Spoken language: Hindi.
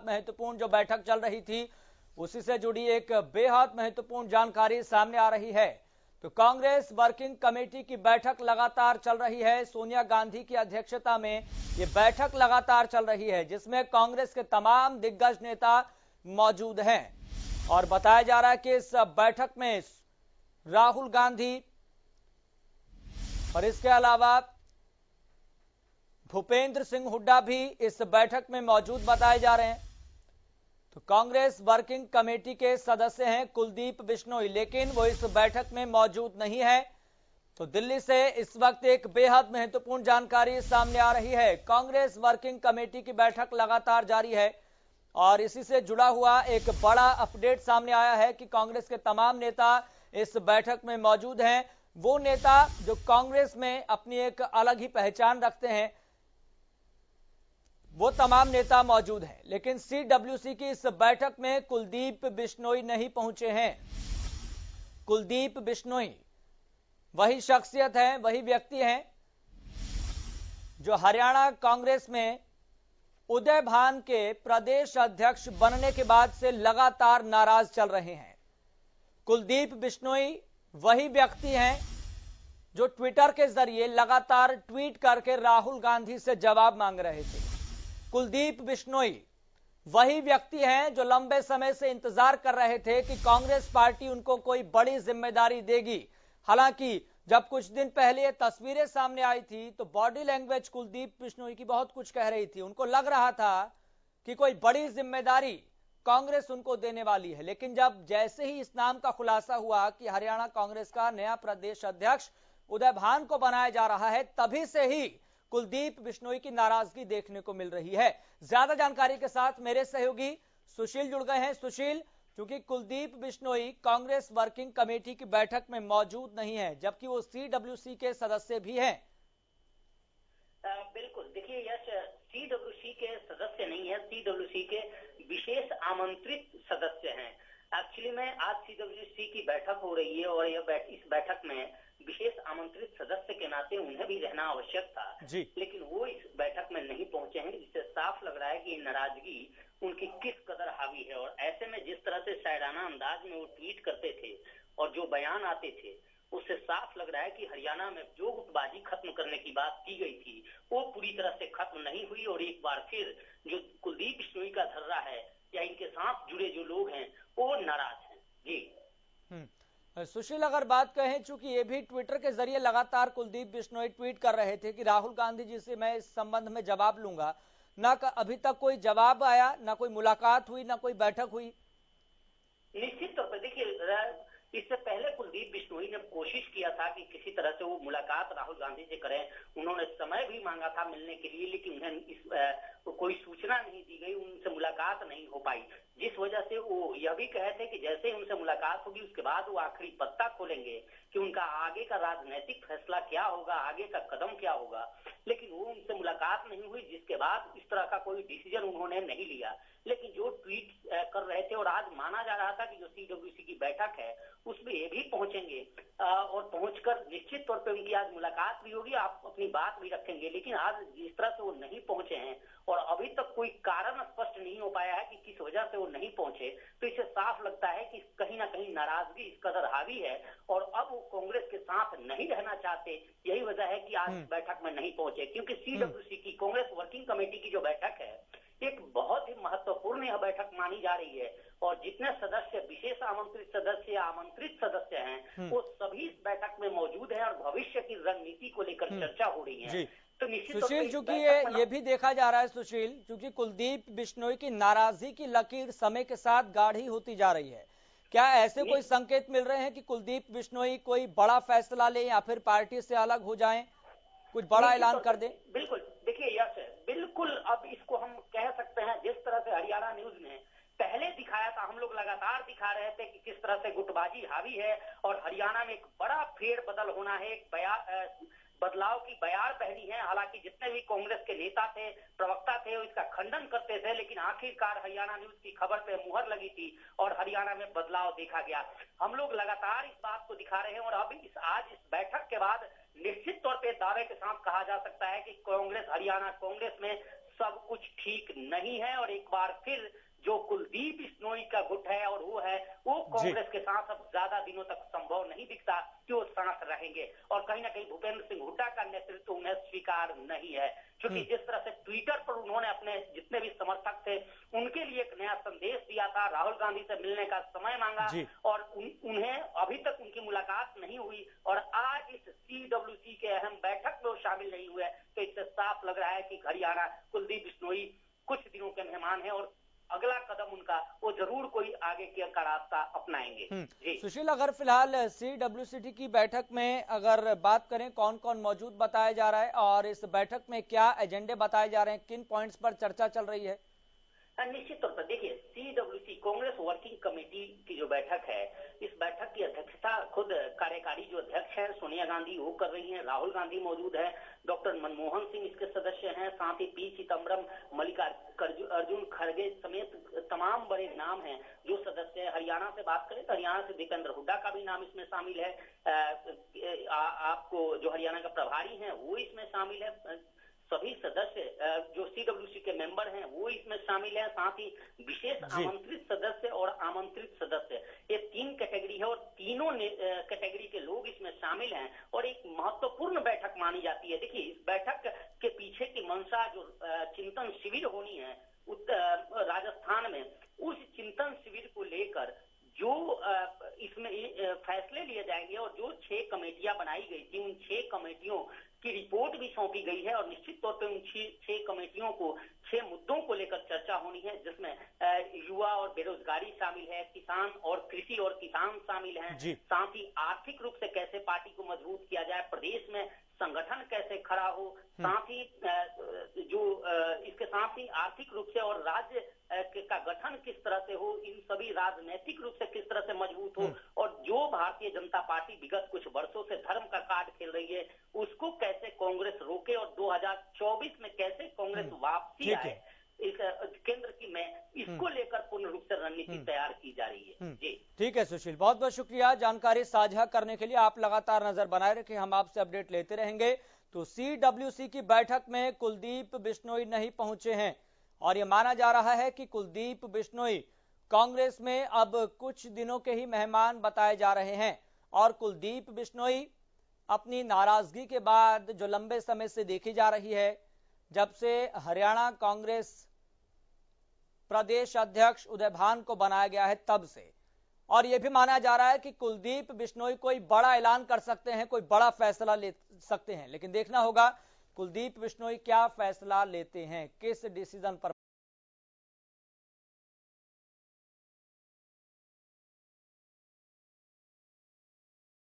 महत्वपूर्ण जो बैठक चल रही थी उसी से जुड़ी एक बेहद महत्वपूर्ण जानकारी सामने आ रही है। तो कांग्रेस वर्किंग कमेटी की बैठक लगातार चल रही है। सोनिया गांधी की अध्यक्षता में ये बैठक लगातार चल रही है, जिसमें कांग्रेस के तमाम दिग्गज नेता मौजूद हैं और बताया जा रहा है कि इस बैठक में राहुल गांधी और इसके अलावा भूपेंद्र सिंह हुड्डा भी इस बैठक में मौजूद बताए जा रहे हैं। तो कांग्रेस वर्किंग कमेटी के सदस्य हैं कुलदीप बिश्नोई, लेकिन वो इस बैठक में मौजूद नहीं है। तो दिल्ली से इस वक्त एक बेहद महत्वपूर्ण जानकारी सामने आ रही है। कांग्रेस वर्किंग कमेटी की बैठक लगातार जारी है और इसी से जुड़ा हुआ एक बड़ा अपडेट सामने आया है कि कांग्रेस के तमाम नेता इस बैठक में मौजूद हैं। वो नेता जो कांग्रेस में अपनी एक अलग ही पहचान रखते हैं, वो तमाम नेता मौजूद हैं, लेकिन सीडब्ल्यूसी की इस बैठक में कुलदीप बिश्नोई नहीं पहुंचे हैं। कुलदीप बिश्नोई वही शख्सियत है, वही व्यक्ति हैं जो हरियाणा कांग्रेस में उदय भान के प्रदेश अध्यक्ष बनने के बाद से लगातार नाराज चल रहे हैं। कुलदीप बिश्नोई वही व्यक्ति हैं जो ट्विटर के जरिए लगातार ट्वीट करके राहुल गांधी से जवाब मांग रहे थे। कुलदीप बिश्नोई वही व्यक्ति हैं जो लंबे समय से इंतजार कर रहे थे कि कांग्रेस पार्टी उनको कोई बड़ी जिम्मेदारी देगी। हालांकि जब कुछ दिन पहले ये तस्वीरें सामने आई थी तो बॉडी लैंग्वेज कुलदीप बिश्नोई की बहुत कुछ कह रही थी। उनको लग रहा था कि कोई बड़ी जिम्मेदारी कांग्रेस उनको देने वाली है, लेकिन जब जैसे ही इस नाम का खुलासा हुआ कि हरियाणा कांग्रेस का नया प्रदेश अध्यक्ष उदय भान को बनाया जा रहा है, तभी से ही कुलदीप बिश्नोई की नाराजगी देखने को मिल रही है। ज्यादा जानकारी के साथ मेरे सहयोगी सुशील जुड़ गए हैं। सुशील, क्योंकि कुलदीप बिश्नोई कांग्रेस वर्किंग कमेटी की बैठक में मौजूद नहीं है, जबकि वो सीडब्ल्यूसी के सदस्य भी हैं। बिल्कुल, देखिए यश सीडब्ल्यूसी के सदस्य नहीं है, सीडब्ल्यूसी के विशेष आमंत्रित सदस्य हैं। एक्चुअली में आज सीडब्ल्यूसी की बैठक हो रही है और इस बैठक में विशेष आमंत्रित सदस्य के नाते उन्हें भी रहना आवश्यक था, लेकिन वो इस बैठक में नहीं पहुंचे हैं, जिससे साफ लग रहा है कि नाराजगी उनकी किस कदर हावी है। और ऐसे में जिस तरह से शायराना अंदाज में वो ट्वीट करते थे और जो बयान आते थे, उससे साफ लग रहा है कि हरियाणा में जो गुटबाजी खत्म करने की बात की गई थी वो पूरी तरह से खत्म नहीं हुई और एक बार फिर जो कुलदीप बिश्नोई का धर्रा है या इनके साथ जुड़े जो लोग हैं वो नाराज हैं। जी सुशील, अगर बात कहें, चूंकि ये भी ट्विटर के जरिए लगातार कुलदीप बिश्नोई ट्वीट कर रहे थे कि राहुल गांधी जी से मैं इस संबंध में जवाब लूंगा, ना अभी तक कोई जवाब आया, ना कोई मुलाकात हुई, ना कोई बैठक हुई। निश्चित तौर पर देखिए, इससे पहले कुलदीप बिश्नोई ने कोशिश किया था कि किसी तरह से वो मुलाकात राहुल गांधी से करें। उन्होंने समय भी मांगा था मिलने के लिए, लेकिन उन्हें कोई सूचना नहीं दी गई, उनसे मुलाकात नहीं हो पाई, जिस वजह से वो यह भी कहे थे कि जैसे ही उनसे मुलाकात होगी उसके बाद वो आखिरी पत्ता खोलेंगे कि उनका आगे का राजनीतिक फैसला क्या होगा, आगे का कदम क्या होगा। लेकिन वो उनसे मुलाकात नहीं हुई, जिसके बाद इस तरह का कोई डिसीजन उन्होंने नहीं लिया। लेकिन जो ट्वीट कर रहे थे और आज माना जा रहा था कि जो सीडब्ल्यूसी की बैठक है उसमें ये भी पहुंचेंगे और पहुंचकर निश्चित तौर पे उनकी आज मुलाकात भी होगी, आप अपनी बात भी रखेंगे। लेकिन आज जिस तरह से वो नहीं पहुंचे हैं और अभी तक कोई कारण स्पष्ट नहीं हो पाया है कि किस वजह से वो नहीं पहुंचे, तो इससे साफ लगता है कि कहीं ना कहीं नाराजगी इस कदर हावी है और अब वो कांग्रेस के साथ नहीं रहना चाहते। यही वजह है कि आज बैठक में नहीं पहुंचे, क्योंकि सीडब्ल्यूसी की कांग्रेस वर्किंग कमेटी की जो बैठक है एक बहुत ही महत्वपूर्ण यह बैठक मानी जा रही है और जितने सदस्य विशेष आमंत्रित सदस्य या आमंत्रित सदस्य हैं वो सभी इस बैठक में मौजूद हैं और भविष्य की रणनीति को लेकर चर्चा हो रही है। तो निश्चित सुशील, चूंकि ये भी देखा जा रहा है सुशील, क्योंकि कुलदीप बिश्नोई की नाराजगी की लकीर समय के साथ गाढ़ी होती जा रही है, क्या ऐसे कोई संकेत मिल रहे हैं कि कुलदीप बिश्नोई कोई बड़ा फैसला ले या फिर पार्टी से अलग हो जाएं, कुछ बड़ा ऐलान कर दे? बिल्कुल, देखिए यश, बिल्कुल अब इसको हम कह सकते हैं जिस तरह से हरियाणा न्यूज ने पहले दिखाया था, हम लोग लगातार दिखा रहे थे कि किस तरह से गुटबाजी हावी है और हरियाणा में एक बड़ा फेर बदल होना है, एक बदलाव की बयार पहनी है। हालांकि जितने भी कांग्रेस के नेता थे, प्रवक्ता थे, वो इसका खंडन करते थे, लेकिन आखिरकार हरियाणा न्यूज की खबर पे मुहर लगी थी और हरियाणा में बदलाव देखा गया। हम लोग लगातार इस बात को दिखा रहे हैं और अब आज इस बैठक के बाद निश्चित तौर पे दावे के साथ कहा जा सकता है कि कांग्रेस, हरियाणा कांग्रेस में सब कुछ ठीक नहीं है और एक बार फिर जो कुलदीप बिश्नोई का गुट है और वो है वो कांग्रेस के साथ अब ज्यादा दिनों तक संभव नहीं दिखता कि वो साथ रहेंगे और कहीं ना कहीं भूपेंद्र सिंह हुड्डा का नेतृत्व उन्हें स्वीकार नहीं है, क्योंकि जिस तरह से ट्विटर पर उन्होंने अपने जितने भी समर्थक थे उनके लिए एक नया संदेश दिया था, राहुल गांधी से मिलने का समय मांगा और उन्हें अभी तक उनकी मुलाकात नहीं हुई और आज इस CWC के अहम बैठक में वो शामिल नहीं हुए, तो इससे साफ लग रहा है कि हरियाणा कुलदीप बिश्नोई कुछ दिनों के मेहमान है और अगला कदम उनका वो जरूर कोई आगे का रास्ता अपनाएंगे। जी सुशील, अगर फिलहाल CWC की बैठक में अगर बात करें कौन कौन मौजूद बताया जा रहा है और इस बैठक में क्या एजेंडे बताए जा रहे हैं, किन पॉइंट्स पर चर्चा चल रही है? निश्चित तौर पर देखिए CWC कांग्रेस वर्किंग कमेटी की जो बैठक है, इस बैठक की अध्यक्षता खुद कार्यकारी जो अध्यक्ष है सोनिया गांधी वो कर रही हैं, राहुल गांधी मौजूद है, डॉक्टर मनमोहन सिंह इसके सदस्य हैं, साथ ही P चिदम्बरम, मल्लिकार्जुन खड़गे समेत तमाम बड़े नाम हैं जो सदस्य है। हरियाणा से बात करें तो हरियाणा से दीपेंद्र हुड्डा का भी नाम इसमें शामिल है, आपको जो हरियाणा का प्रभारी है वो इसमें शामिल है, सभी सदस्य जो CWC के मेंबर हैं वो इसमें शामिल हैं, साथ ही विशेष आमंत्रित सदस्य और आमंत्रित सदस्य, ये 3 कैटेगरी है और तीनों कैटेगरी के लोग इसमें शामिल हैं और एक महत्वपूर्ण बैठक मानी जाती है। देखिए इस बैठक के पीछे की मंशा जो चिंतन शिविर होनी है राजस्थान में, उस चिंतन शिविर को लेकर जो इसमें फैसले लिए जाएंगे और जो 6 कमेटियां बनाई गई थी उन 6 कमेटियों की रिपोर्ट भी सौंपी गई है और निश्चित तौर पे उन 6 कमेटियों को 6 मुद्दों को लेकर चर्चा होनी है, जिसमें युवा और बेरोजगारी शामिल है, किसान और कृषि और किसान शामिल हैं, साथ ही आर्थिक रूप से कैसे पार्टी को मजबूत किया जाए, प्रदेश में संगठन कैसे खड़ा हो, साथ ही जो इसके साथ ही आर्थिक रूप से और राज्य का गठन किस तरह से हो, इन सभी राजनीतिक रूप से किस तरह से मजबूत हो और जो भारतीय जनता पार्टी विगत कुछ वर्षों से धर्म का कार्ड खेल रही है उसको कैसे कांग्रेस रोके और 2024 में कैसे कांग्रेस वापसी आए इस केंद्र की में इसको लेकर पूर्ण रूप से रणनीति तैयार की जा रही है। जी ठीक है सुशील, बहुत बहुत शुक्रिया जानकारी साझा करने के लिए। आप लगातार नजर बनाए रखें, हम आपसे अपडेट लेते रहेंगे। तो CWC की बैठक में कुलदीप बिश्नोई नहीं पहुंचे हैं और ये माना जा रहा है कि कुलदीप बिश्नोई कांग्रेस में अब कुछ दिनों के ही मेहमान बताए जा रहे हैं और कुलदीप बिश्नोई अपनी नाराजगी के बाद जो लंबे समय से देखी जा रही है, जब से हरियाणा कांग्रेस प्रदेश अध्यक्ष उदय भान को बनाया गया है तब से, और यह भी माना जा रहा है कि कुलदीप बिश्नोई कोई बड़ा ऐलान कर सकते हैं, कोई बड़ा फैसला ले सकते हैं, लेकिन देखना होगा कुलदीप बिश्नोई क्या फैसला लेते हैं, किस डिसीजन पर